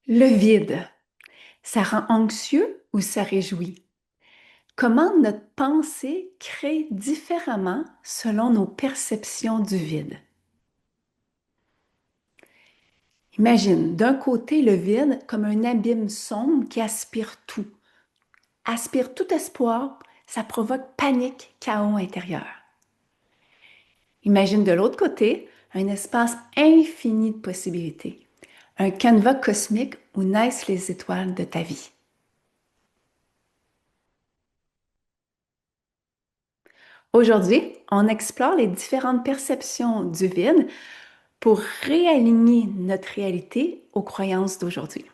Le vide, ça rend anxieux ou ça réjouit? Comment notre pensée crée différemment selon nos perceptions du vide? Imagine, d'un côté, le vide comme un abîme sombre qui aspire tout espoir, ça provoque panique, chaos intérieur. Imagine de l'autre côté un espace infini de possibilités, un canevas cosmique où naissent les étoiles de ta vie. Aujourd'hui, on explore les différentes perceptions du vide pour réaligner notre réalité aux croyances d'aujourd'hui.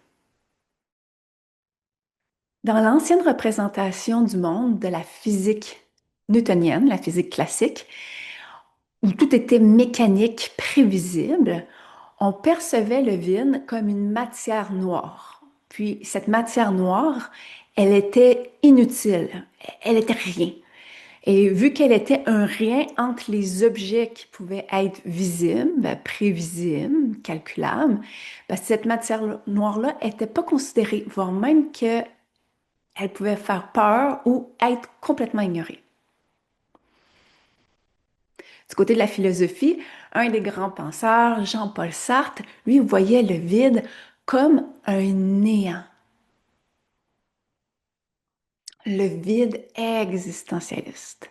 Dans l'ancienne représentation du monde de la physique newtonienne, la physique classique, où tout était mécanique, prévisible, on percevait le vide comme une matière noire. Puis cette matière noire, elle était inutile, elle était rien. Et vu qu'elle était un rien entre les objets qui pouvaient être visibles, prévisibles, calculables, ben, cette matière noire-là n'était pas considérée, voire même qu'elle pouvait faire peur ou être complètement ignorée. Du côté de la philosophie, un des grands penseurs, Jean-Paul Sartre, lui voyait le vide comme un néant, le vide existentialiste.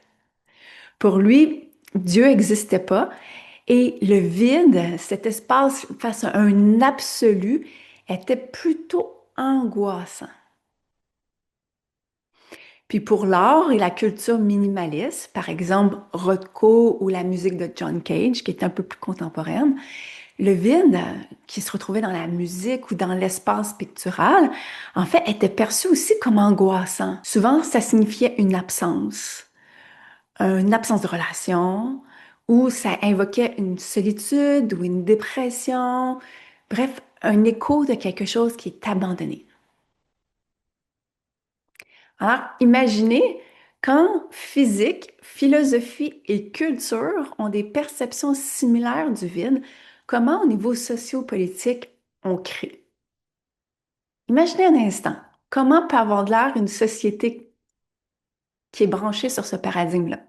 Pour lui, Dieu n'existait pas et le vide, cet espace face à un absolu, était plutôt angoissant. Puis pour l'art et la culture minimaliste, par exemple Rothko ou la musique de John Cage, qui est un peu plus contemporaine, le vide qui se retrouvait dans la musique ou dans l'espace pictural, en fait, était perçu aussi comme angoissant. Souvent, ça signifiait une absence de relation, ou ça invoquait une solitude ou une dépression, bref, un écho de quelque chose qui est abandonné. Alors, imaginez quand physique, philosophie et culture ont des perceptions similaires du vide, comment au niveau sociopolitique on crée. Imaginez un instant, comment peut avoir de l'air une société qui est branchée sur ce paradigme-là?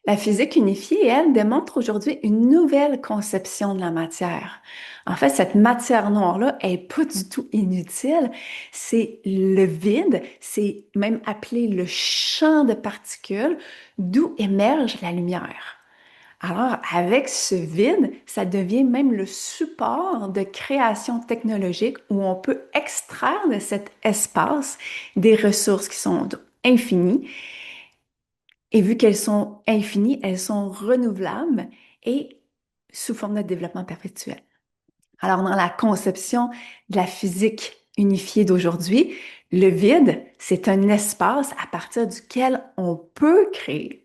La physique unifiée, elle, démontre aujourd'hui une nouvelle conception de la matière. En fait, cette matière noire-là est pas du tout inutile. C'est le vide, c'est même appelé le champ de particules d'où émerge la lumière. Alors, avec ce vide, ça devient même le support de création technologique où on peut extraire de cet espace des ressources qui sont infinies et vu qu'elles sont infinies, elles sont renouvelables et sous forme de développement perpétuel. Alors, dans la conception de la physique unifiée d'aujourd'hui, le vide, c'est un espace à partir duquel on peut créer.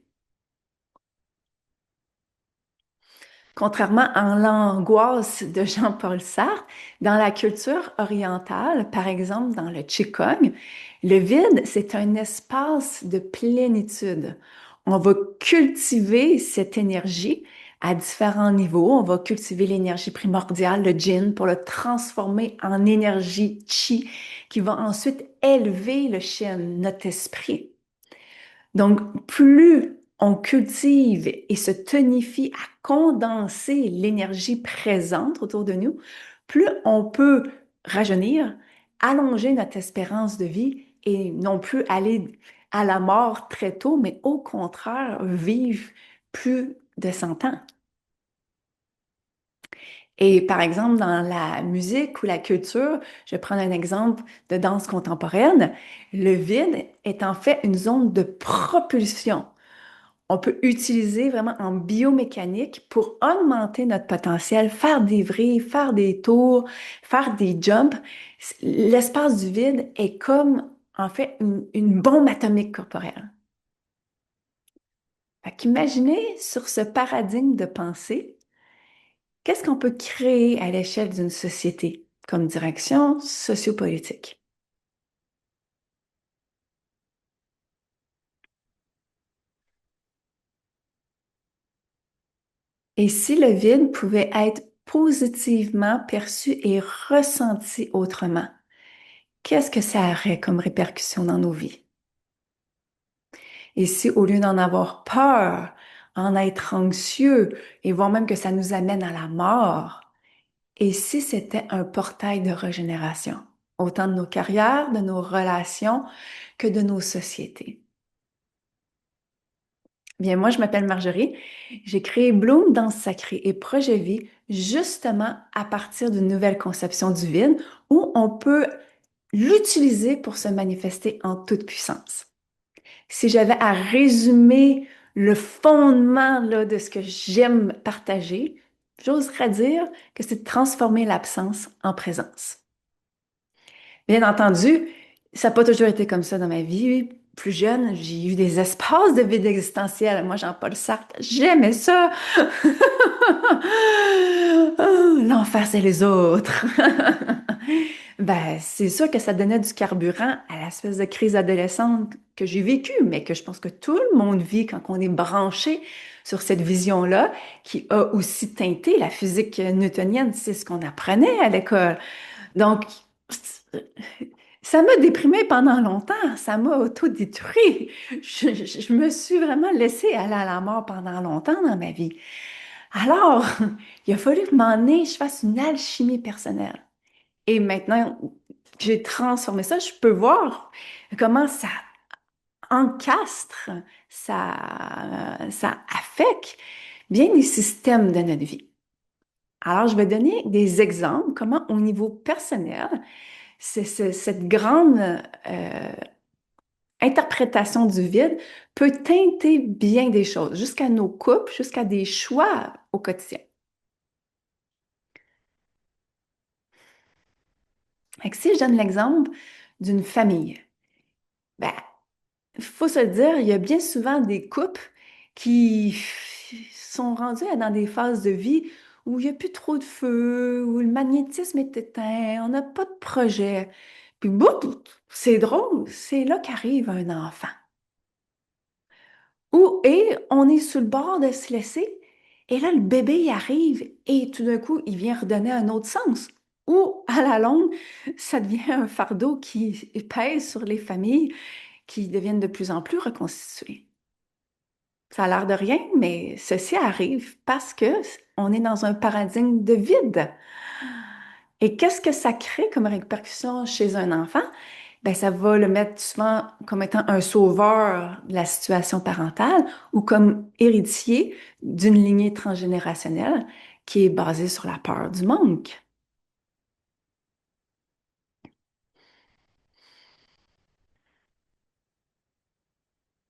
Contrairement à l'angoisse de Jean-Paul Sartre, dans la culture orientale, par exemple dans le Qigong, le vide, c'est un espace de plénitude. On va cultiver cette énergie à différents niveaux. On va cultiver l'énergie primordiale, le Jin, pour le transformer en énergie Qi, qui va ensuite élever le Shen, notre esprit. Donc, plus on cultive et se tonifie à condenser l'énergie présente autour de nous, plus on peut rajeunir, allonger notre espérance de vie et non plus aller à la mort très tôt, mais au contraire, vivre plus de 100 ans. Et par exemple, dans la musique ou la culture, je vais prendre un exemple de danse contemporaine, le vide est en fait une zone de propulsion. On peut utiliser vraiment en biomécanique pour augmenter notre potentiel, faire des vrilles, faire des tours, faire des jumps. L'espace du vide est comme en fait une bombe atomique corporelle. Fait qu'imaginez sur ce paradigme de pensée, qu'est-ce qu'on peut créer à l'échelle d'une société comme direction sociopolitique? Et si le vide pouvait être positivement perçu et ressenti autrement, qu'est-ce que ça aurait comme répercussion dans nos vies? Et si au lieu d'en avoir peur, en être anxieux et voire même que ça nous amène à la mort, et si c'était un portail de régénération, autant de nos carrières, de nos relations que de nos sociétés? Bien, moi, je m'appelle Marjorie. J'ai créé Bloom Danse Sacrée et Projet Vie justement à partir d'une nouvelle conception du vide où on peut l'utiliser pour se manifester en toute puissance. Si j'avais à résumer le fondement là, de ce que j'aime partager, j'oserais dire que c'est de transformer l'absence en présence. Bien entendu, ça n'a pas toujours été comme ça dans ma vie. Plus jeune, j'ai eu des espaces de vide existentiel. Moi, Jean-Paul Sartre, j'aimais ça. Oh, l'enfer, c'est les autres. Ben, c'est sûr que ça donnait du carburant à l'espèce de crise adolescente que j'ai vécue, mais que je pense que tout le monde vit quand on est branché sur cette vision-là, qui a aussi teinté la physique newtonienne. C'est ce qu'on apprenait à l'école. Donc, ça m'a déprimée pendant longtemps, ça m'a autodétruit. Je me suis vraiment laissée aller à la mort pendant longtemps dans ma vie. Alors, il a fallu que m'en est, je fasse une alchimie personnelle. Et maintenant, j'ai transformé ça, je peux voir comment ça encastre, ça affecte bien les systèmes de notre vie. Alors, je vais donner des exemples, comment au niveau personnel, cette grande interprétation du vide peut teinter bien des choses, jusqu'à nos couples, jusqu'à des choix au quotidien. Fait que si je donne l'exemple d'une famille, ben, il faut se le dire, il y a bien souvent des couples qui sont rendus dans des phases de vie où il n'y a plus trop de feu, où le magnétisme est éteint, on n'a pas de projet. Puis, boum, c'est drôle, c'est là qu'arrive un enfant. Et on est sur le bord de se laisser, et là, le bébé il arrive, et tout d'un coup, il vient redonner un autre sens. Ou, à la longue, ça devient un fardeau qui pèse sur les familles qui deviennent de plus en plus reconstituées. Ça a l'air de rien, mais ceci arrive parce que on est dans un paradigme de vide. Et qu'est-ce que ça crée comme répercussion chez un enfant? Ben, ça va le mettre souvent comme étant un sauveur de la situation parentale ou comme héritier d'une lignée transgénérationnelle qui est basée sur la peur du manque.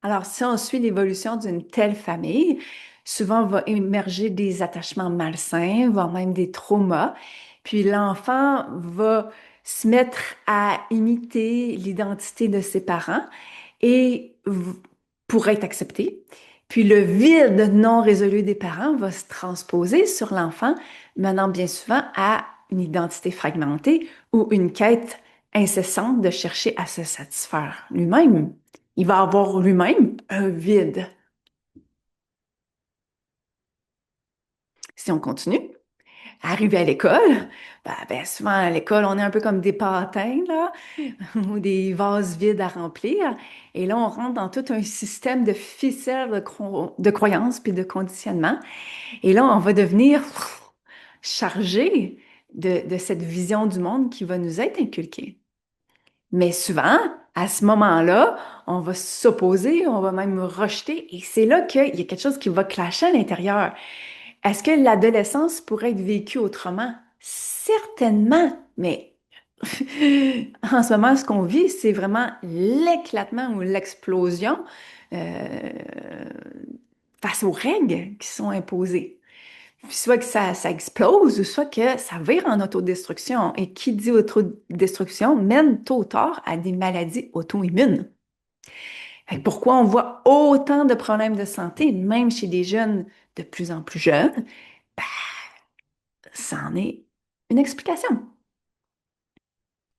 Alors, si on suit l'évolution d'une telle famille, souvent va émerger des attachements malsains, voire même des traumas. Puis l'enfant va se mettre à imiter l'identité de ses parents et pour être accepté. Puis le vide non résolu des parents va se transposer sur l'enfant, menant bien souvent à une identité fragmentée ou une quête incessante de chercher à se satisfaire lui-même. Il va avoir lui-même un vide. Si on continue, arrivé à l'école, souvent à l'école, on est un peu comme des patins, là, ou des vases vides à remplir. Et là, on rentre dans tout un système de ficelles de croyances puis de conditionnement. Et là, on va devenir chargé de cette vision du monde qui va nous être inculquée. Mais souvent, à ce moment-là, on va s'opposer, on va même rejeter, et c'est là qu'il y a quelque chose qui va clasher à l'intérieur. Est-ce que l'adolescence pourrait être vécue autrement? Certainement, mais en ce moment, ce qu'on vit, c'est vraiment l'éclatement ou l'explosion euh, face aux règles qui sont imposées. Puis soit que ça explose, ou soit que ça vire en autodestruction. Et qui dit autodestruction mène tôt ou tard à des maladies auto-immunes. Fait que pourquoi on voit autant de problèmes de santé, même chez des jeunes de plus en plus jeunes? Ben, ça en est une explication.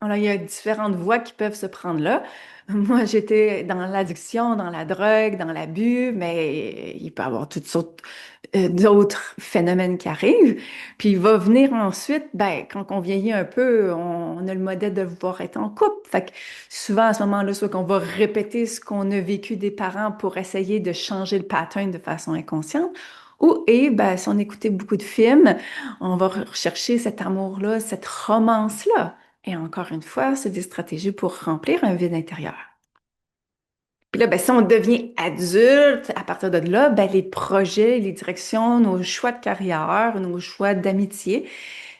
Alors, il y a différentes voies qui peuvent se prendre là. Moi, j'étais dans l'addiction, dans la drogue, dans l'abus, mais il peut y avoir toutes sortes d'autres phénomènes qui arrivent. Puis il va venir ensuite, ben, quand on vieillit un peu, on a le modèle de vouloir être en couple. Fait que souvent, à ce moment-là, soit qu'on va répéter ce qu'on a vécu des parents pour essayer de changer le pattern de façon inconsciente, ou, et, ben, si on écoutait beaucoup de films, on va rechercher cet amour-là, cette romance-là. Et encore une fois, c'est des stratégies pour remplir un vide intérieur. Puis là, ben, si on devient adulte, à partir de là, ben, les projets, les directions, nos choix de carrière, nos choix d'amitié,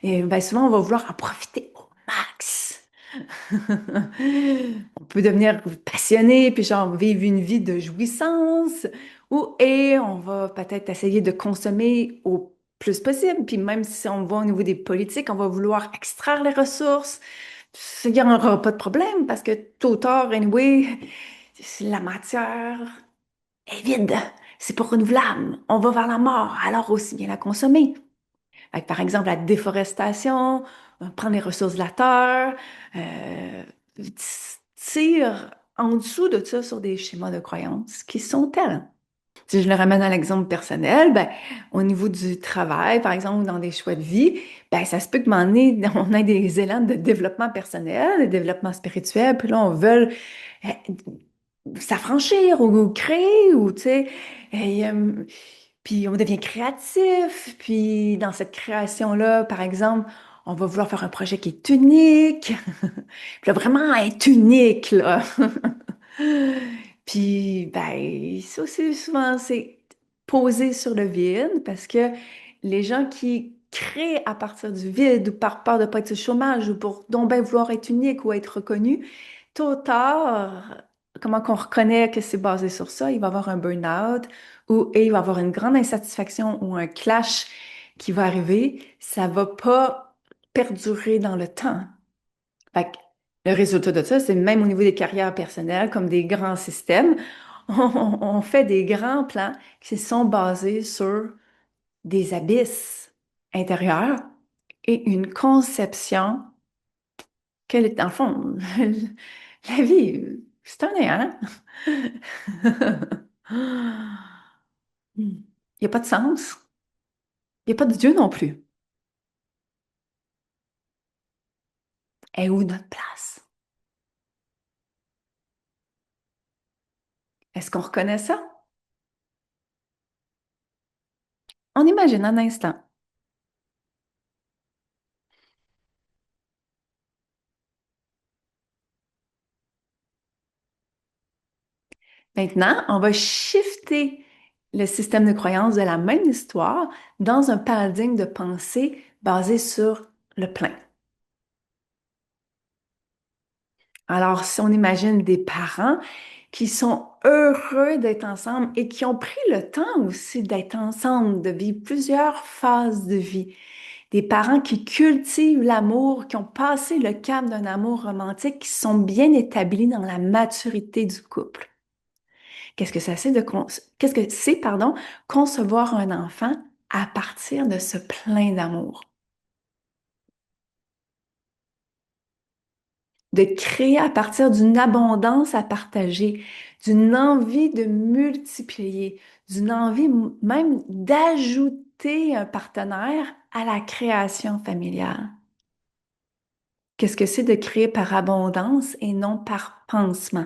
et ben, souvent, on va vouloir en profiter au max. On peut devenir passionné, puis genre vivre une vie de jouissance, ou et on va peut-être essayer de consommer au plus possible. Puis même si on va au niveau des politiques, on va vouloir extraire les ressources. Il n'y aura pas de problème parce que tôt ou tard, anyway, la matière est vide. C'est pas renouvelable. On va vers la mort, alors aussi bien la consommer. Fait que, par exemple, la déforestation, prendre les ressources de la terre, euh, tire en dessous de ça sur des schémas de croyances qui sont tels. Si je le ramène à l'exemple personnel, ben, au niveau du travail, par exemple, dans des choix de vie, ben, ça se peut que un moment donné, on ait des élans de développement personnel, de développement spirituel, puis là, on veut euh, s'affranchir ou créer, ou, tu sais, et, puis on devient créatif, puis dans cette création-là, par exemple, on va vouloir faire un projet qui est unique, puis là, vraiment être unique, là. Puis, ben, ça aussi, souvent, c'est posé sur le vide parce que les gens qui créent à partir du vide ou par peur de pas être au chômage ou pour donc ben vouloir être unique ou être reconnu, tôt ou tard, comment qu'on reconnaît que c'est basé sur ça? Il va y avoir un burn-out ou et il va y avoir une grande insatisfaction ou un clash qui va arriver. Ça va pas perdurer dans le temps. Fait que le résultat de ça, c'est même au niveau des carrières personnelles, comme des grands systèmes, on fait des grands plans qui sont basés sur des abysses intérieurs et une conception que, dans le fond, la vie, c'est un néant. Il n'y a pas de sens. Il n'y a pas de Dieu non plus. Et où notre place? Est-ce qu'on reconnaît ça? On imagine un instant. Maintenant, on va shifter le système de croyance de la même histoire dans un paradigme de pensée basé sur le plein. Alors, si on imagine des parents qui sont heureux d'être ensemble et qui ont pris le temps aussi d'être ensemble, de vivre plusieurs phases de vie, des parents qui cultivent l'amour, qui ont passé le cap d'un amour romantique, qui sont bien établis dans la maturité du couple. Qu'est-ce que c'est, pardon, concevoir un enfant à partir de ce plein d'amour? De créer à partir d'une abondance à partager, d'une envie de multiplier, d'une envie même d'ajouter un partenaire à la création familiale. Qu'est-ce que c'est de créer par abondance et non par pansement?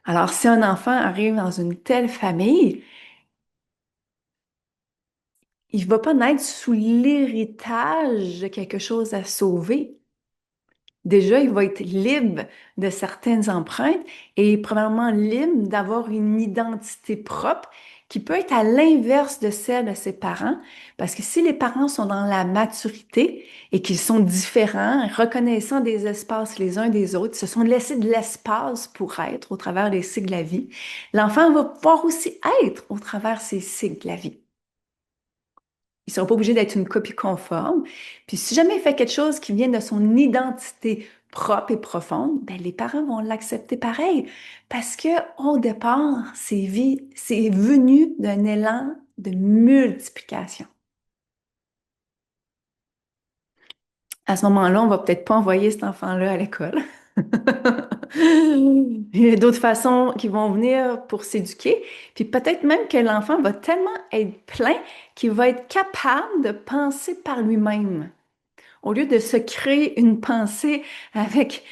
Alors, si un enfant arrive dans une telle famille, il ne va pas naître sous l'héritage de quelque chose à sauver. Déjà, il va être libre de certaines empreintes et probablement libre d'avoir une identité propre qui peut être à l'inverse de celle de ses parents. Parce que si les parents sont dans la maturité et qu'ils sont différents, reconnaissant des espaces les uns des autres, se sont laissés de l'espace pour être au travers des cycles de la vie, l'enfant va pouvoir aussi être au travers ces cycles de la vie. Ils ne sont pas obligés d'être une copie conforme. Puis si jamais il fait quelque chose qui vient de son identité propre et profonde, ben les parents vont l'accepter pareil. Parce que au départ, c'est venu d'un élan de multiplication. À ce moment-là, on va peut-être pas envoyer cet enfant-là à l'école. Il y a d'autres façons qui vont venir pour s'éduquer. Puis peut-être même que l'enfant va tellement être plein qu'il va être capable de penser par lui-même. Au lieu de se créer une pensée avec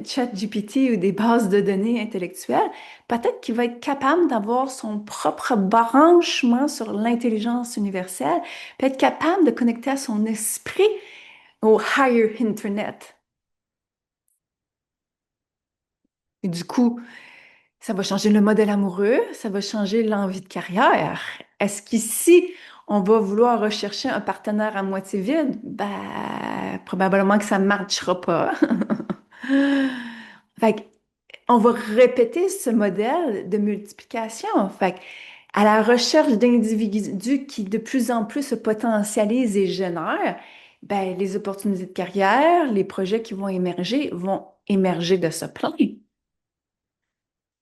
ChatGPT ou des bases de données intellectuelles, peut-être qu'il va être capable d'avoir son propre branchement sur l'intelligence universelle, puis être capable de connecter à son esprit au higher Internet. Et du coup, ça va changer le modèle amoureux, ça va changer l'envie de carrière. Est-ce qu'ici, on va vouloir rechercher un partenaire à moitié vide? Ben, probablement que ça ne marchera pas. Fait on va répéter ce modèle de multiplication. Fait à la recherche d'individus qui de plus en plus se potentialisent et génèrent, ben, les opportunités de carrière, les projets qui vont émerger de ce plan.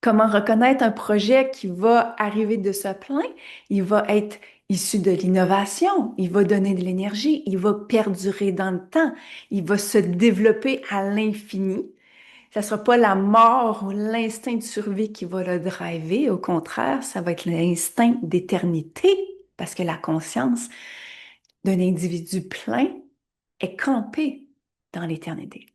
Comment reconnaître un projet qui va arriver de ce plein? Il va être issu de l'innovation, il va donner de l'énergie, il va perdurer dans le temps, il va se développer à l'infini. Ça ne sera pas la mort ou l'instinct de survie qui va le driver, au contraire, ça va être l'instinct d'éternité, parce que la conscience d'un individu plein est campée dans l'éternité.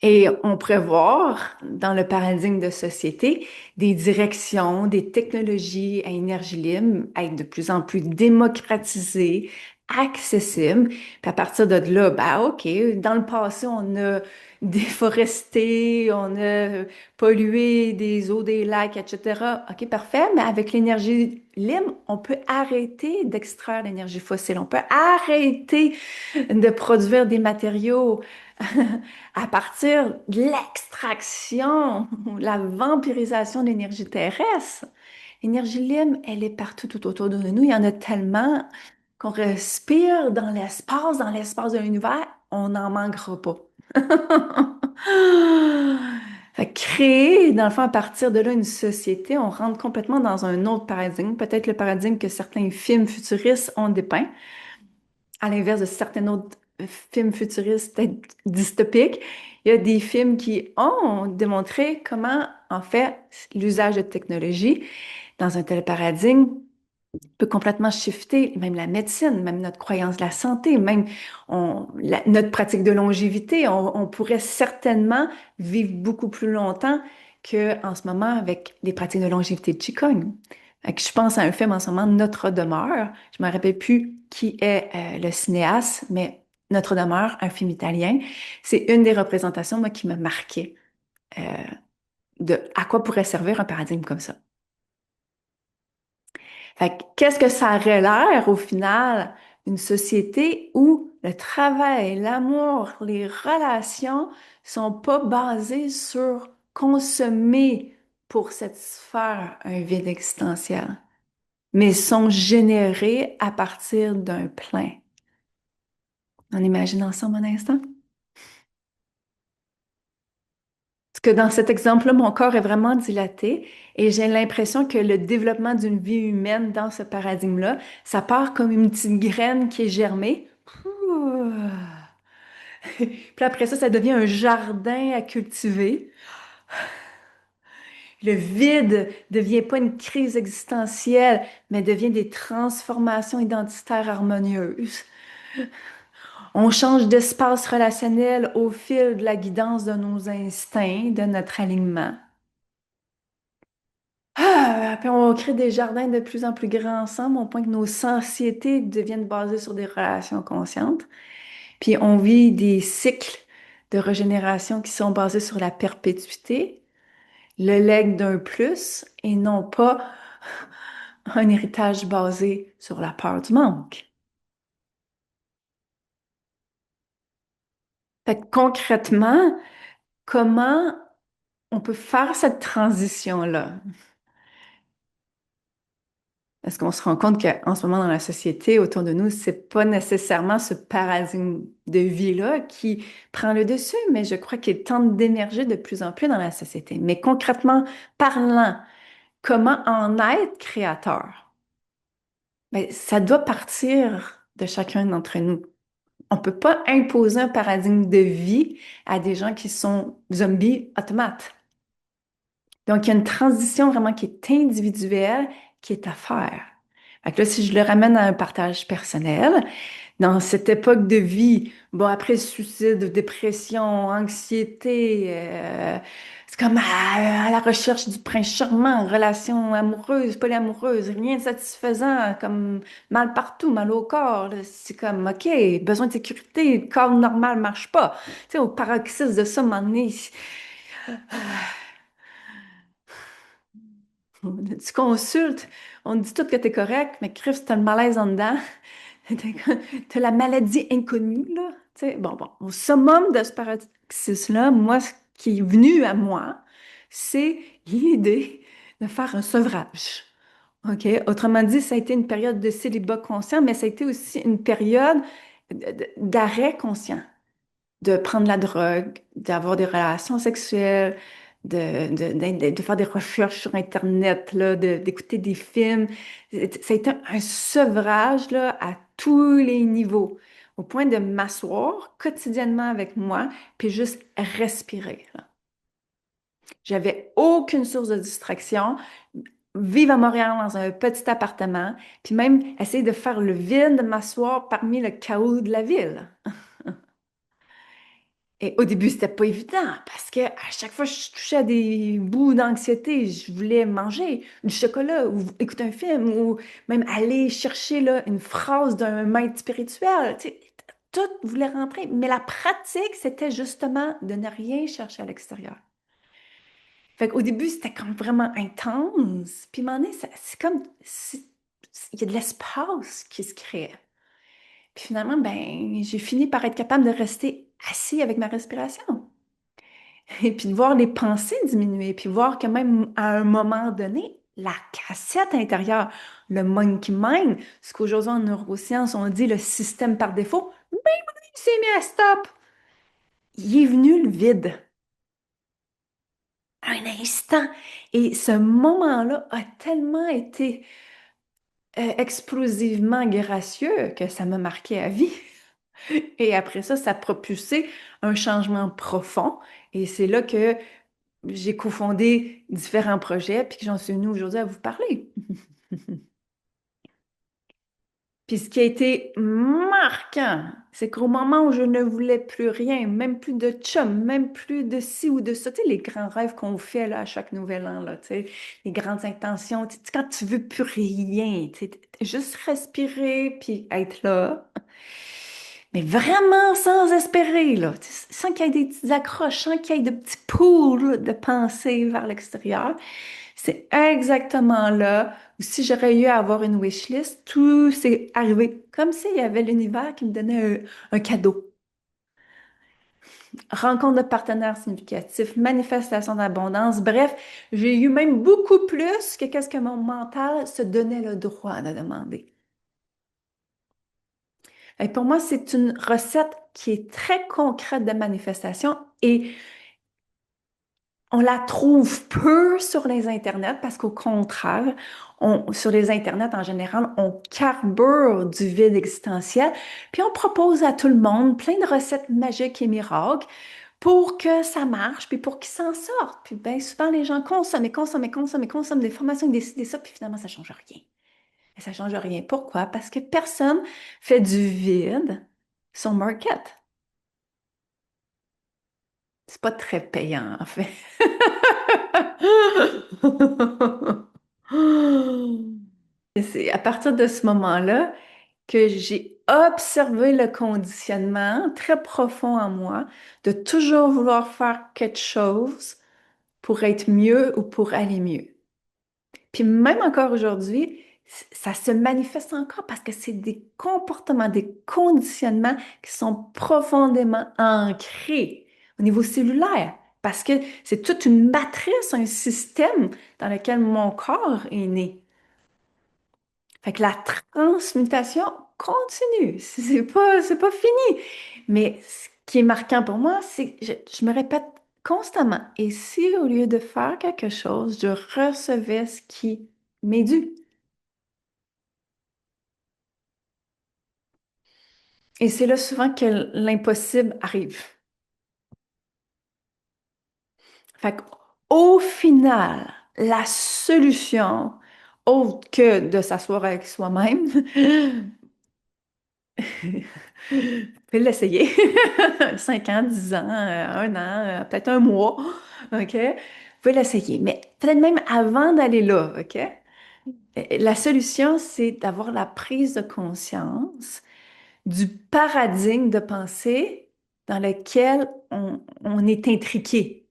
Et on prévoit, dans le paradigme de société, des directions, des technologies à énergie libre, à être de plus en plus démocratisées, accessibles. Puis à partir de là, bah OK, dans le passé, on a déforesté, on a pollué des eaux, des lacs, etc. OK, parfait, mais avec l'énergie libre, on peut arrêter d'extraire l'énergie fossile, on peut arrêter de produire des matériaux à partir de l'extraction, la vampirisation de l'énergie terrestre. L'énergie libre, elle est partout tout autour de nous. Il y en a tellement qu'on respire dans l'espace de l'univers, on n'en manquera pas. Fait que créer, dans le fond, à partir de là, une société, on rentre complètement dans un autre paradigme, peut-être le paradigme que certains films futuristes ont dépeint, à l'inverse de certains autres films futuristes, peut-être dystopiques, il y a des films qui ont démontré comment, en fait, l'usage de technologie dans un tel paradigme peut complètement shifter même la médecine, même notre croyance de la santé, même notre pratique de longévité. On pourrait certainement vivre beaucoup plus longtemps qu'en ce moment avec les pratiques de longévité de Qigong. Fait que je pense à un film en ce moment, Notre demeure. Je me rappelle plus qui est le cinéaste, mais Notre demeure, un film italien, c'est une des représentations moi, qui m'a marqué euh, de à quoi pourrait servir un paradigme comme ça. Fait que qu'est-ce que ça aurait l'air au final? Une société où le travail, l'amour, les relations sont pas basées sur consommer pour satisfaire un vide existentiel, mais sont générés à partir d'un plein. On imagine ensemble un instant? Parce que dans cet exemple-là, mon corps est vraiment dilaté et j'ai l'impression que le développement d'une vie humaine dans ce paradigme-là, ça part comme une petite graine qui est germée. Ouh. Puis après ça, ça devient un jardin à cultiver. Le vide devient pas une crise existentielle, mais devient des transformations identitaires harmonieuses. On change d'espace relationnel au fil de la guidance de nos instincts, de notre alignement. Puis on crée des jardins de plus en plus grands ensemble, au point que nos sociétés deviennent basées sur des relations conscientes. Puis on vit des cycles de régénération qui sont basés sur la perpétuité, le legs d'un plus, et non pas un héritage basé sur la peur du manque. Fait que concrètement, comment on peut faire cette transition-là? Parce qu'on se rend compte qu'en ce moment, dans la société autour de nous, c'est pas nécessairement ce paradigme de vie-là qui prend le dessus, mais je crois qu'il tente d'émerger de plus en plus dans la société. Mais concrètement parlant, comment en être créateur? Ben, ça doit partir de chacun d'entre nous. On ne peut pas imposer un paradigme de vie à des gens qui sont zombies automates. Donc, il y a une transition vraiment qui est individuelle, qui est à faire. Fait que là, si je le ramène à un partage personnel, dans cette époque de vie, bon, après suicide, dépression, anxiété, c'est comme à la recherche du prince charmant, relation amoureuse, polyamoureuse, rien de satisfaisant, comme mal partout, mal au corps. Là. C'est comme, OK, besoin de sécurité, le corps normal marche pas. Tu sais, au paroxysme de ça, à un moment donné, tu consultes, on te dit tout que t'es correct, mais crif, t'as le malaise en dedans. T'as la maladie inconnue, là. Tu sais, bon, au summum de ce paroxysme-là, moi, ce qui est venu à moi, c'est l'idée de faire un sevrage. OK? Autrement dit, ça a été une période de célibat conscient, mais ça a été aussi une période d'arrêt conscient de prendre la drogue, d'avoir des relations sexuelles, de faire des recherches sur Internet, là, d'écouter des films. Ça a été un sevrage là, à tous les niveaux, au point de m'asseoir quotidiennement avec moi, puis juste respirer. Là. J'avais aucune source de distraction. Vivre à Montréal dans un petit appartement, puis même essayer de faire le vide, de m'asseoir parmi le chaos de la ville. Et au début, c'était pas évident parce que à chaque fois que je touchais à des bouts d'anxiété, je voulais manger du chocolat ou écouter un film ou même aller chercher là, une phrase d'un maître spirituel. Tu sais, tout voulait rentrer. Mais la pratique, c'était justement de ne rien chercher à l'extérieur. Fait qu'au début, c'était comme vraiment intense. Puis à un moment donné, c'est comme, il y a de l'espace qui se crée. Puis finalement, ben, j'ai fini par être capable de rester assis avec ma respiration. Et puis de voir les pensées diminuer, puis voir que même à un moment donné, la cassette intérieure, le monkey mind, ce qu'aujourd'hui en neurosciences on dit le système par défaut, ben, il s'est mis à stop. Il est venu le vide. Un instant. Et ce moment-là a tellement été explosivement gracieux que ça m'a marqué à vie. Et après ça, ça a propulsé un changement profond. Et c'est là que j'ai cofondé différents projets, puis que j'en suis venue aujourd'hui à vous parler. Puis ce qui a été marquant, c'est qu'au moment où je ne voulais plus rien, même plus de chum, même plus de ci ou de ça, tu sais, les grands rêves qu'on fait là, à chaque nouvel an, là, tu sais, les grandes intentions, tu sais, quand tu veux plus rien, tu sais, juste respirer puis être là, mais vraiment sans espérer, là, tu sais, sans qu'il y ait des petits accroches, sans qu'il y ait de petits pools de pensée vers l'extérieur. C'est exactement là où si j'aurais eu à avoir une wishlist, tout s'est arrivé comme s'il y avait l'univers qui me donnait un cadeau. Rencontre de partenaires significatifs, manifestation d'abondance, bref, j'ai eu même beaucoup plus que qu'est-ce que mon mental se donnait le droit de demander. Et pour moi, c'est une recette qui est très concrète de manifestation et on la trouve peu sur les internets parce qu'au contraire, sur les internets en général, on carbure du vide existentiel, puis on propose à tout le monde plein de recettes magiques et miracles pour que ça marche, puis pour qu'ils s'en sortent. Puis bien souvent, les gens consomment et consomment et consomment et consomment des formations et des ça, puis finalement, ça ne change rien. Et ça ne change rien. Pourquoi? Parce que personne fait du vide son market. C'est pas très payant, en fait. Et c'est à partir de ce moment-là que j'ai observé le conditionnement très profond en moi de toujours vouloir faire quelque chose pour être mieux ou pour aller mieux. Puis même encore aujourd'hui, ça se manifeste encore parce que c'est des comportements, des conditionnements qui sont profondément ancrés au niveau cellulaire. Parce que c'est toute une matrice, un système dans lequel mon corps est né. Fait que la transmutation continue. C'est pas fini. Mais ce qui est marquant pour moi, c'est que je me répète constamment. Et si au lieu de faire quelque chose, je recevais ce qui m'est dû? Et c'est là souvent que l'impossible arrive. Fait qu'au final, la solution, autre que de s'asseoir avec soi-même, vous pouvez l'essayer. 5 ans, 10 ans, 1 an, peut-être un mois, OK? Vous pouvez l'essayer. Mais peut-être même avant d'aller là, OK? La solution, c'est d'avoir la prise de conscience du paradigme de pensée dans lequel on est intriqué.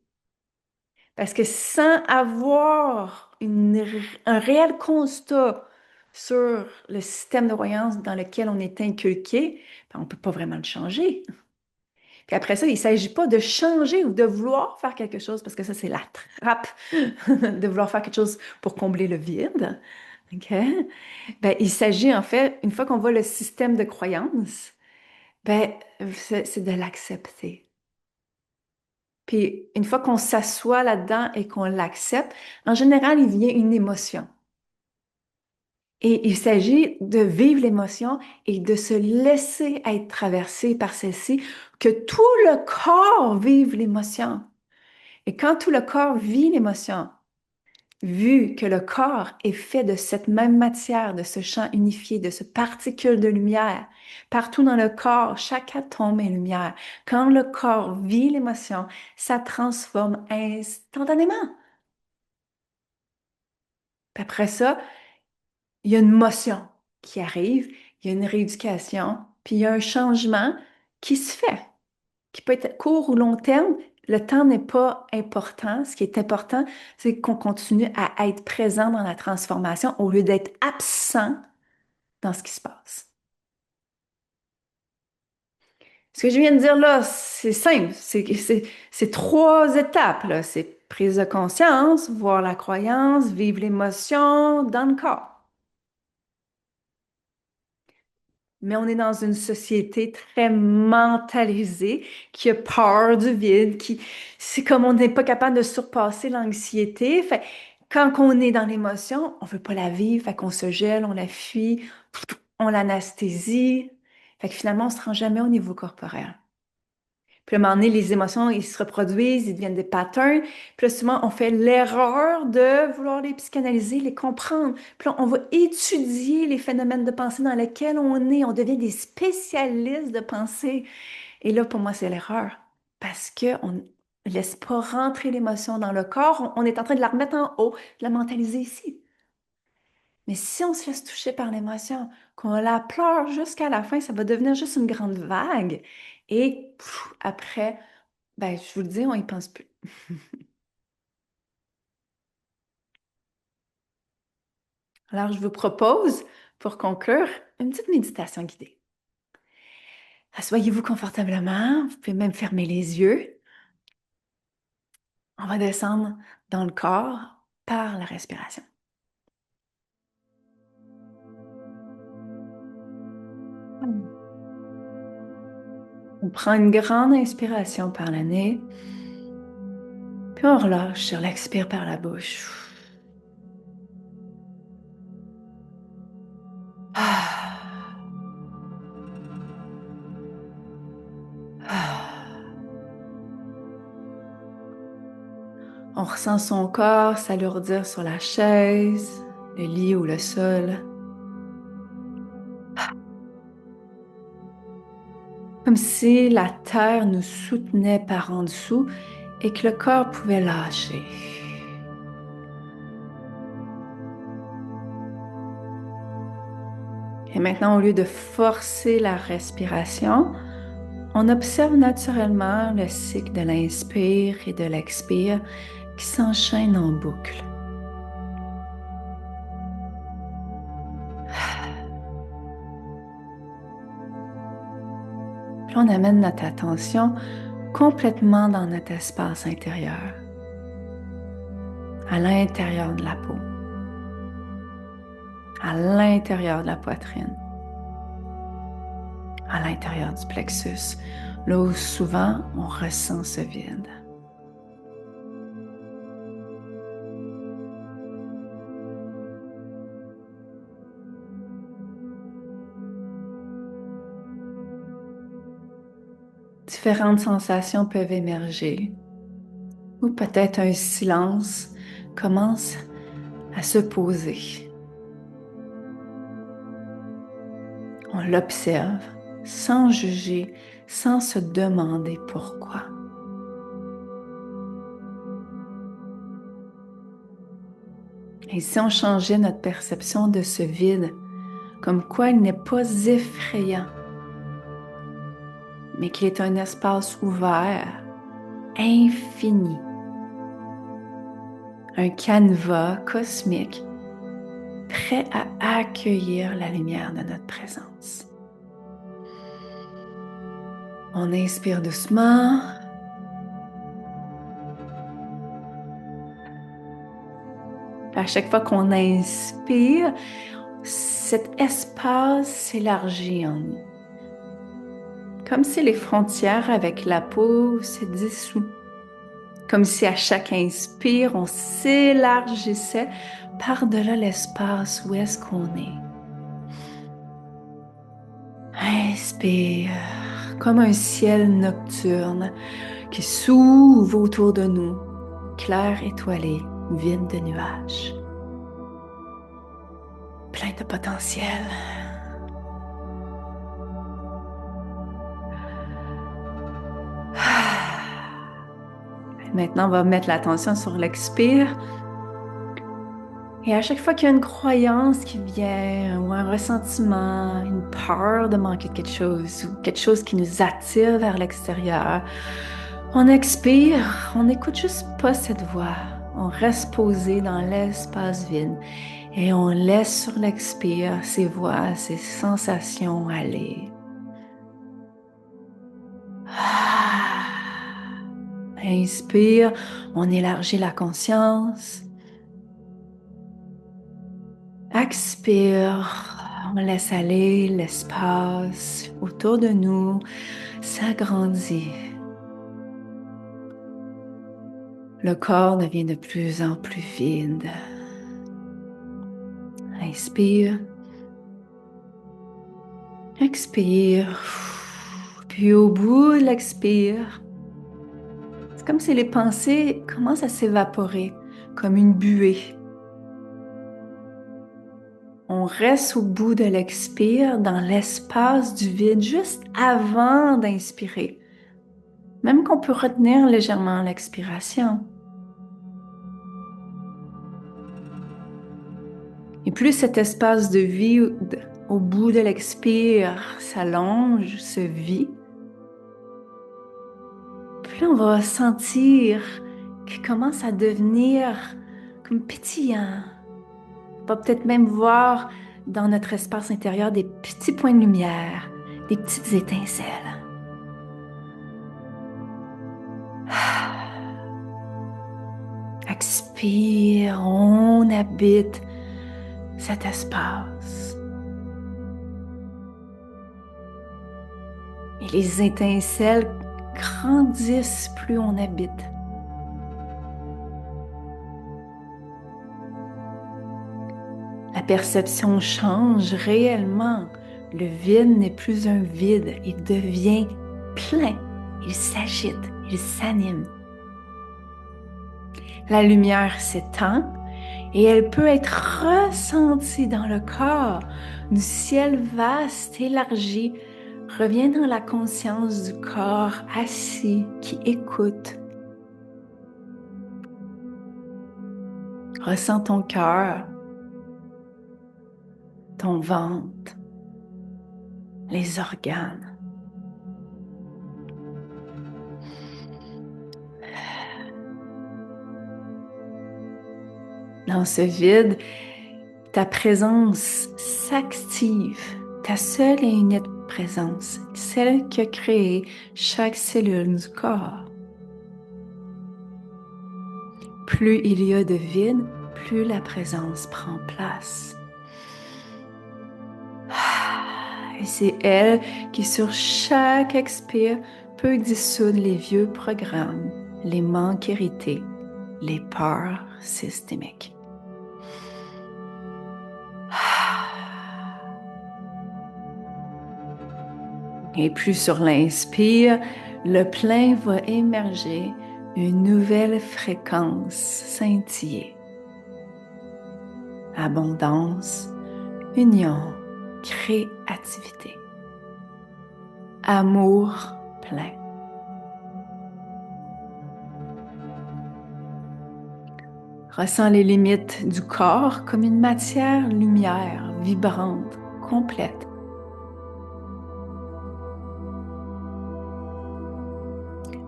Parce que sans avoir un réel constat sur le système de croyance dans lequel on est inculqué, ben, on ne peut pas vraiment le changer. Puis après ça, il ne s'agit pas de changer ou de vouloir faire quelque chose, parce que ça, c'est la trappe de vouloir faire quelque chose pour combler le vide. OK? Ben, il s'agit en fait, une fois qu'on voit le système de croyance, ben, c'est de l'accepter. Puis une fois qu'on s'assoit là-dedans et qu'on l'accepte, en général, il vient une émotion. Et il s'agit de vivre l'émotion et de se laisser être traversé par celle-ci, que tout le corps vive l'émotion. Et quand tout le corps vit l'émotion, vu que le corps est fait de cette même matière, de ce champ unifié, de ce particule de lumière, partout dans le corps, chaque atome est lumière. Quand le corps vit l'émotion, ça transforme instantanément. Puis après ça, il y a une motion qui arrive, il y a une rééducation, puis il y a un changement qui se fait, qui peut être court ou long terme. Le temps n'est pas important. Ce qui est important, c'est qu'on continue à être présent dans la transformation au lieu d'être absent dans ce qui se passe. Ce que je viens de dire là, c'est simple. C'est 3 étapes, là. C'est prise de conscience, voir la croyance, vivre l'émotion dans le corps. Mais on est dans une société très mentalisée, qui a peur du vide, c'est comme on n'est pas capable de surpasser l'anxiété. Fait, quand on est dans l'émotion, on veut pas la vivre, fait qu'on se gèle, on la fuit, on l'anesthésie. Fait que finalement, on se rend jamais au niveau corporel. Puis à un moment donné, les émotions, ils se reproduisent, ils deviennent des patterns. Puis là, souvent, on fait l'erreur de vouloir les psychanalyser, les comprendre. Puis là, on va étudier les phénomènes de pensée dans lesquels on est. On devient des spécialistes de pensée. Et là, pour moi, c'est l'erreur. Parce qu'on ne laisse pas rentrer l'émotion dans le corps. On est en train de la remettre en haut, de la mentaliser ici. Mais si on se laisse toucher par l'émotion, qu'on la pleure jusqu'à la fin, ça va devenir juste une grande vague. Et après, ben, je vous le dis, on y pense plus. Alors, je vous propose, pour conclure, une petite méditation guidée. Asseyez-vous confortablement, vous pouvez même fermer les yeux. On va descendre dans le corps par la respiration. On prend une grande inspiration par le nez, puis on relâche sur l'expire par la bouche. Ah, ah. On ressent son corps s'alourdir sur la chaise, le lit ou le sol, comme si la terre nous soutenait par en dessous et que le corps pouvait lâcher. Et maintenant, au lieu de forcer la respiration, on observe naturellement le cycle de l'inspire et de l'expire qui s'enchaînent en boucle. Puis on amène notre attention complètement dans notre espace intérieur, à l'intérieur de la peau, à l'intérieur de la poitrine, à l'intérieur du plexus, là où souvent on ressent ce vide. différentes sensations peuvent émerger. Ou peut-être un silence commence à se poser. On l'observe sans juger, sans se demander pourquoi. Et si on changeait notre perception de ce vide, comme quoi il n'est pas effrayant, mais qu'il est un espace ouvert, infini, un canevas cosmique, prêt à accueillir la lumière de notre présence. On inspire doucement. À chaque fois qu'on inspire, cet espace s'élargit en nous. Comme si les frontières avec la peau se dissouent. Comme si à chaque inspire, on s'élargissait par-delà l'espace où est-ce qu'on est. Inspire, comme un ciel nocturne qui s'ouvre autour de nous, clair étoilé, vide de nuages. Plein de potentiel. Maintenant, on va mettre l'attention sur l'expire. Et à chaque fois qu'il y a une croyance qui vient, ou un ressentiment, une peur de manquer de quelque chose, ou quelque chose qui nous attire vers l'extérieur, on expire, on n'écoute juste pas cette voix. On reste posé dans l'espace vide et on laisse sur l'expire ces voix, ces sensations aller. Inspire, on élargit la conscience. Expire, on laisse aller l'espace autour de nous s'agrandit. Le corps devient de plus en plus vide. Inspire. Expire. Puis au bout de l'expire, c'est comme si les pensées commencent à s'évaporer comme une buée. On reste au bout de l'expire dans l'espace du vide juste avant d'inspirer. Même qu'on peut retenir légèrement l'expiration. Et plus cet espace de vie au bout de l'expire s'allonge, se vit, plus on va sentir qu'il commence à devenir comme pétillant. On va peut-être même voir dans notre espace intérieur des petits points de lumière, des petites étincelles. Expire, on habite cet espace. Et les étincelles grandissent plus on habite. La perception change réellement. Le vide n'est plus un vide, il devient plein. Il s'agite, il s'anime. La lumière s'étend et elle peut être ressentie dans le corps. Du ciel vaste, élargi, revient dans la conscience du corps assis qui écoute. Ressens ton cœur, ton ventre, les organes. Dans ce vide, ta présence s'active, ta seule et unique présence, celle qui a créé chaque cellule du corps. Plus il y a de vide, plus la présence prend place. Et c'est elle qui, sur chaque expire, peut dissoudre les vieux programmes, les manques hérités, les peurs systémiques. Et plus sur l'inspire, le plein va émerger, une nouvelle fréquence scintiller. Abondance, union, créativité, amour plein. Ressens les limites du corps comme une matière lumière, vibrante, complète.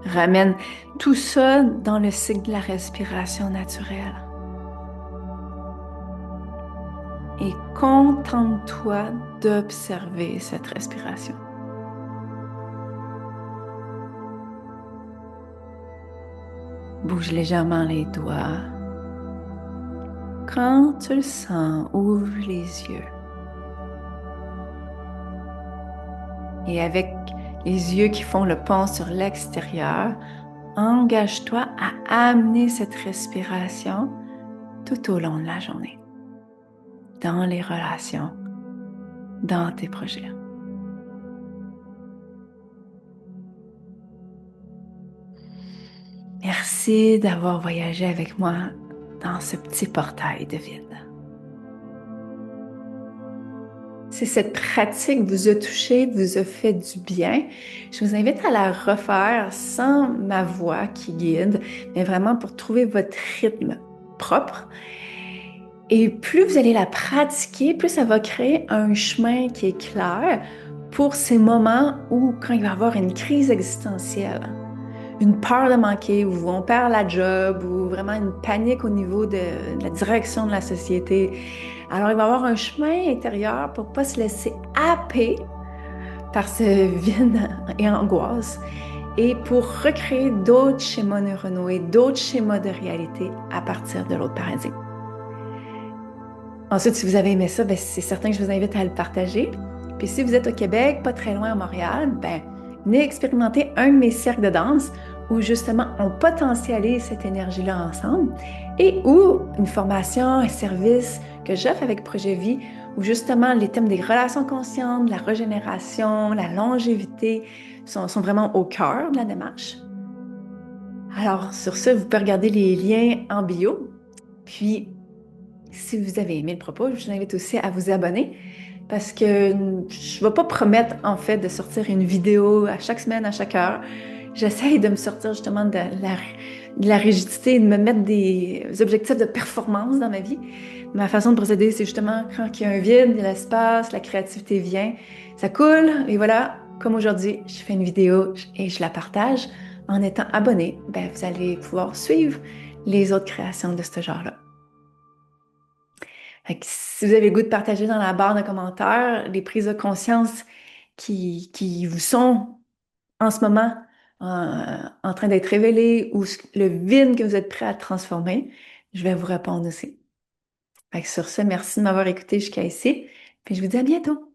Ramène tout ça dans le cycle de la respiration naturelle. Et contente-toi d'observer cette respiration. Bouge légèrement les doigts. Quand tu le sens, ouvre les yeux. Et avec les yeux qui font le pont sur l'extérieur, engage-toi à amener cette respiration tout au long de la journée, dans les relations, dans tes projets. Merci d'avoir voyagé avec moi dans ce petit portail de vide. Si cette pratique vous a touché, vous a fait du bien, je vous invite à la refaire sans ma voix qui guide, mais vraiment pour trouver votre rythme propre. Et plus vous allez la pratiquer, plus ça va créer un chemin qui est clair pour ces moments où, quand il va y avoir une crise existentielle, une peur de manquer, où on perd la job, ou vraiment une panique au niveau de la direction de la société. Alors, il va y avoir un chemin intérieur pour ne pas se laisser happer par ce vide et angoisse et pour recréer d'autres schémas neuronaux et d'autres schémas de réalité à partir de l'autre paradigme. Ensuite, si vous avez aimé ça, c'est certain que je vous invite à le partager. Puis si vous êtes au Québec, pas très loin à Montréal, venez expérimenter un de mes cercles de danse où justement on potentialise cette énergie-là ensemble et où une formation, un service que j'offre avec Projet Vie où justement les thèmes des relations conscientes, de la régénération, la longévité sont vraiment au cœur de la démarche. Alors sur ce, vous pouvez regarder les liens en bio. Puis si vous avez aimé le propos, je vous invite aussi à vous abonner parce que je ne vais pas promettre en fait de sortir une vidéo à chaque semaine, à chaque heure. J'essaye de me sortir justement de la rigidité et de me mettre des objectifs de performance dans ma vie. Ma façon de procéder, c'est justement quand il y a un vide, il y a l'espace, la créativité vient, ça coule et voilà, comme aujourd'hui, je fais une vidéo et je la partage. En étant abonné, vous allez pouvoir suivre les autres créations de ce genre-là. Si vous avez le goût de partager dans la barre de commentaires les prises de conscience qui vous sont en ce moment en train d'être révélées ou le vide que vous êtes prêt à transformer, je vais vous répondre aussi. Sur ce, merci de m'avoir écouté jusqu'à ici, puis je vous dis à bientôt.